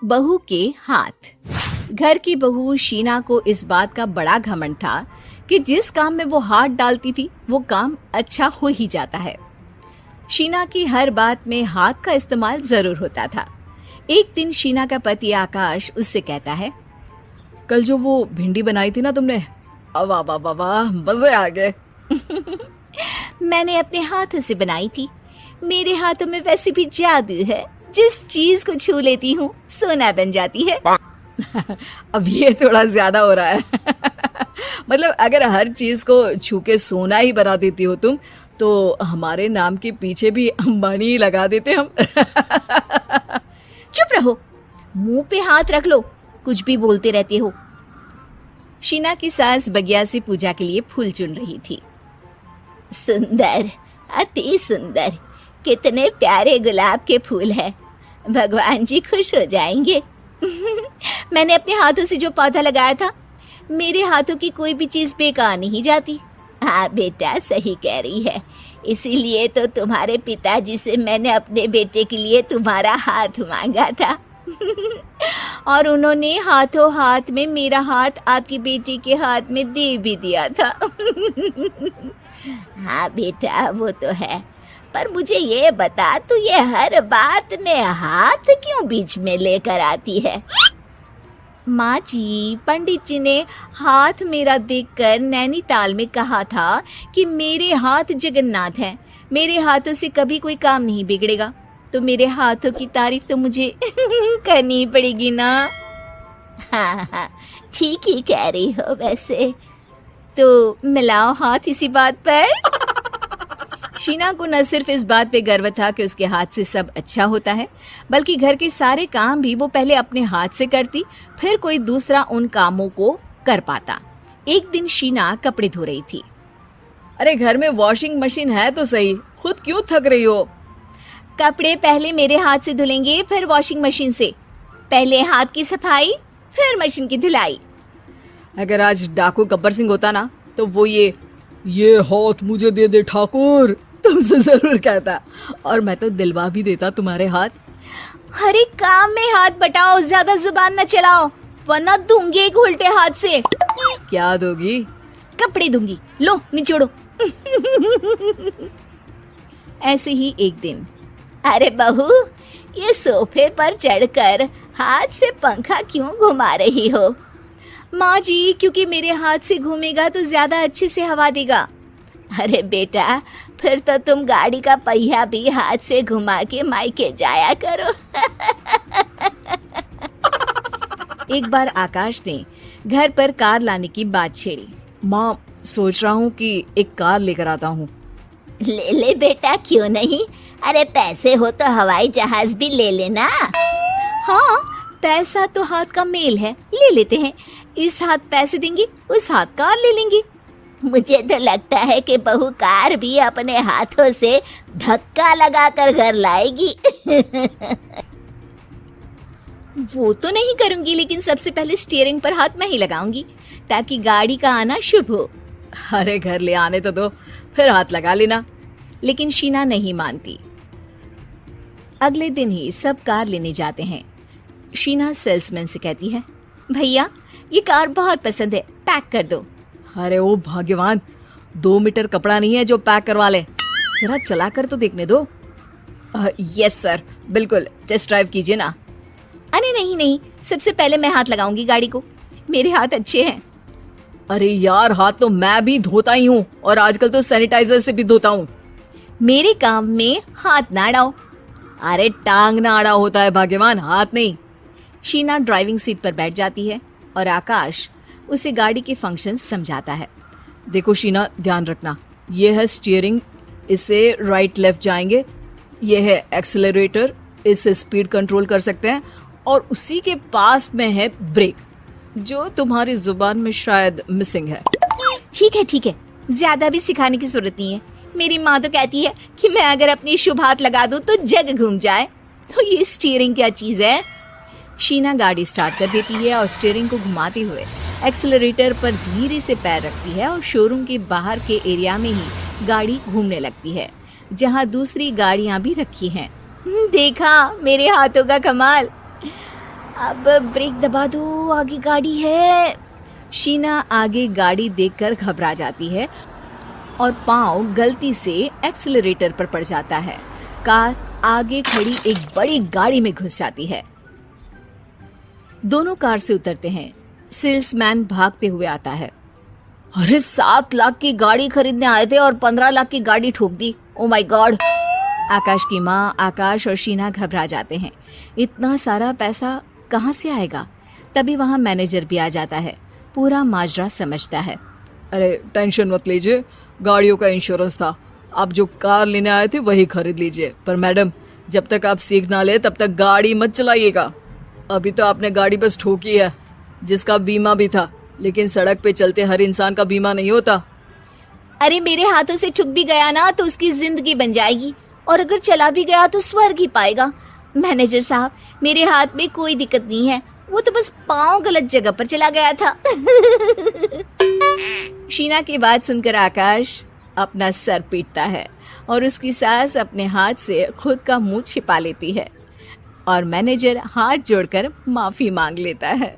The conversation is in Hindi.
बहू के हाथ। घर की बहू शीना को इस बात का बड़ा घमंड था कि जिस काम में वो हाथ डालती थी वो काम अच्छा हो ही जाता है। शीना की हर बात में हाथ का इस्तेमाल जरूर होता था। एक दिन शीना का पति आकाश उससे कहता है, कल जो वो भिंडी बनाई थी ना तुमने, वाह वाह वाह वाह, मजे आ गए। मैंने अपने हाथों से बनाई थी। मेरे हाथों में वैसे भी जादू है, जिस चीज को छू लेती हूँ सोना बन जाती है। अब ये थोड़ा ज्यादा हो रहा है। मतलब अगर हर चीज को छू के सोना ही बना देती हो तुम, तो हमारे नाम के पीछे भी अंबानी ही लगा देते हम। चुप रहो, मुंह पे हाथ रख लो, कुछ भी बोलते रहते हो। शीना की सास बगिया से पूजा के लिए फूल चुन रही थी। सुंदर, अति सुंदर, कितने प्यारे गुलाब के फूल हैं। भगवान जी खुश हो जाएंगे। मैंने अपने हाथों से जो पौधा लगाया था, मेरे हाथों की कोई भी चीज बेकार नहीं जाती। हाँ बेटा, सही कह रही है। इसीलिए तो तुम्हारे पिताजी से मैंने अपने बेटे के लिए तुम्हारा हाथ मांगा था। और उन्होंने हाथों हाथ में मेरा हाथ आपकी बेटी के हाथ में दे भी दिया था। हाँ बेटा, वो तो है, पर मुझे ये बता, तू ये हर बात में हाथ क्यों बीच में लेकर आती है? माँ जी, पंडित जी ने हाथ मेरा देखकर नैनीताल में कहा था कि मेरे हाथ जगन्नाथ हैं, मेरे हाथों से कभी कोई काम नहीं बिगड़ेगा। तो मेरे हाथों की तारीफ तो मुझे करनी पड़ेगी ना। हाँ हाँ, ठीक ही कह रही हो। वैसे तो मिलाओ हाथ इसी बात पर। शीना को न सिर्फ इस बात पे गर्व था कि उसके हाथ से सब अच्छा होता है, बल्कि घर के सारे काम भी वो पहले अपने हाथ से करती, फिर कोई दूसरा उन कामों को कर पाता। एक दिन शीना कपड़े धो रही थी। अरे घर में वॉशिंग मशीन है तो सही, खुद क्यों थक रही हो? कपड़े पहले मेरे हाथ से धुलेंगे, फिर वॉशिंग मशीन से। पहले हाथ की सफाई, फिर मशीन की धुलाई। अगर आज डाकू गब्बर सिंह होता ना, तो वो ये हाथ मुझे दे दे ठाकुर तुमसे जरूर कहता, और मैं तो दिलवा भी देता तुम्हारे हाथ। हर एक काम में हाथ बटाओ, ज्यादा जुबान न चलाओ, वरना दूंगी एक उल्टे हाथ से। क्या दोगी? कपड़े दूंगी, लो निचोड़ो। ऐसे ही एक दिन, अरे बहू, ये सोफे पर चढ़कर हाथ से पंखा क्यों घुमा रही हो? माँ जी, क्योंकि मेरे हाथ से घूमेगा तो ज्यादा अच्छे से हवा देगा। अरे बेटा, फिर तो तुम गाड़ी का पहिया भी हाथ से घुमा के मायके जाया करो। एक बार आकाश ने घर पर कार लाने की बात छेड़ी। माँ, सोच रहा हूँ कि एक कार लेकर आता हूँ। ले ले बेटा, क्यों नहीं? अरे पैसे हो तो हवाई जहाज भी ले लेना। हाँ, पैसा तो हाथ का मेल है, ले लेते हैं। इस हाथ पैसे देंगी, उस हाथ कार ले लेंगी। मुझे तो लगता है कि बहू कार भी अपने हाथों से धक्का लगाकर घर लाएगी। वो तो नहीं करूंगी, लेकिन सबसे पहले स्टीयरिंग पर हाथ मैं ही लगाऊंगी, ताकि गाड़ी का आना शुभ हो। अरे घर ले आने तो दो, फिर हाथ लगा लेना। लेकिन शीना नहीं मानती। अगले दिन ही सब कार लेने जाते हैं। शीना सेल्समैन से कहती है, भैया ये कार बहुत पसंद है, पैक कर दो। अरे ओ भाग्यवान, 2 मीटर कपड़ा नहीं है जो पैक करवा ले, जरा चला कर तो देखने दो। यस सर, बिल्कुल, टेस्ट ड्राइव कीजिए ना। अरे नहीं नहीं, सबसे पहले मैं हाथ लगाऊंगी गाड़ी को, मेरे हाथ अच्छे हैं। अरे यार, हाथ तो मैं भी धोता ही हूँ, और आजकल तो सैनिटाइजर से भी धोता हूँ। मेरे काम में हाथ ना अड़ाओ। अरे टांग ना अड़ा होता है भाग्यवान, हाथ नहीं। शीना ड्राइविंग सीट पर बैठ जाती है और आकाश उसे गाड़ी के फंक्शन समझाता है। देखो शीना, ध्यान रखना, ये है स्टीयरिंग, इससे राइट लेफ्ट जाएंगे। ये है एक्सेलरेटर, इससे स्पीड कंट्रोल कर सकते हैं। और उसी के पास में है ब्रेक, जो तुम्हारी जुबान में शायद मिसिंग है। ठीक है, ज्यादा भी सिखाने की जरूरत नहीं है। मेरी माँ तो कहती है कि मैं अगर अपनी शुभ हाथ लगा दूं तो जग घूम जाए। तो ये स्टीयरिंग क्या चीज है? शीना गाड़ी स्टार्ट कर देती है और स्टीयरिंग को घुमाते हुए एक्सेलरेटर पर धीरे से पैर रखती है और शोरूम के बाहर के एरिया में ही गाड़ी घूमने लगती है, जहाँ दूसरी गाड़ियाँ भी रखी हैं। देखा मेरे हाथों का कमाल। अब ब्रेक दबा दो, आगे गाड़ी है। शीना आगे गाड़ी देखकर घबरा जाती है और पाँव गलती से एक्सीलरेटर पर पड़ जाता है। कार आगे खड़ी एक बड़ी गाड़ी में घुस जाती है। दोनों कार से उतरते हैं। सेल्समैन भागते हुए आता है। अरे 7 लाख की गाड़ी खरीदने आए थे और 15 लाख की गाड़ी ठोक दी। Oh my God. आकाश की माँ, आकाश और शीना घबरा जाते हैं। इतना सारा पैसा कहाँ से आएगा? तभी वहाँ मैनेजर भी आ जाता है। पूरा माजरा समझता है। अरे टेंशन मत लीजिए, गाड़ियों का इंश्योरेंस था। आप जो कार लेने आए थे वही खरीद लीजिए। पर मैडम, जब तक आप सीख ना ले तब तक गाड़ी मत चलाइएगा। अभी तो आपने गाड़ी बस ठोकी है, जिसका बीमा भी था, लेकिन सड़क पे चलते हर इंसान का बीमा नहीं होता। अरे मेरे हाथों से ठुक भी गया ना तो उसकी जिंदगी बन जाएगी, और अगर चला भी गया तो स्वर्ग ही पाएगा। मैनेजर साहब, मेरे हाथ में कोई दिक्कत नहीं है, वो तो बस पाँव गलत जगह पर चला गया था। शीना की बात सुनकर आकाश अपना सर पीटता है और उसकी सास अपने हाथ से खुद का मुंह छिपा लेती है और मैनेजर हाथ जोड़कर माफी मांग लेता है।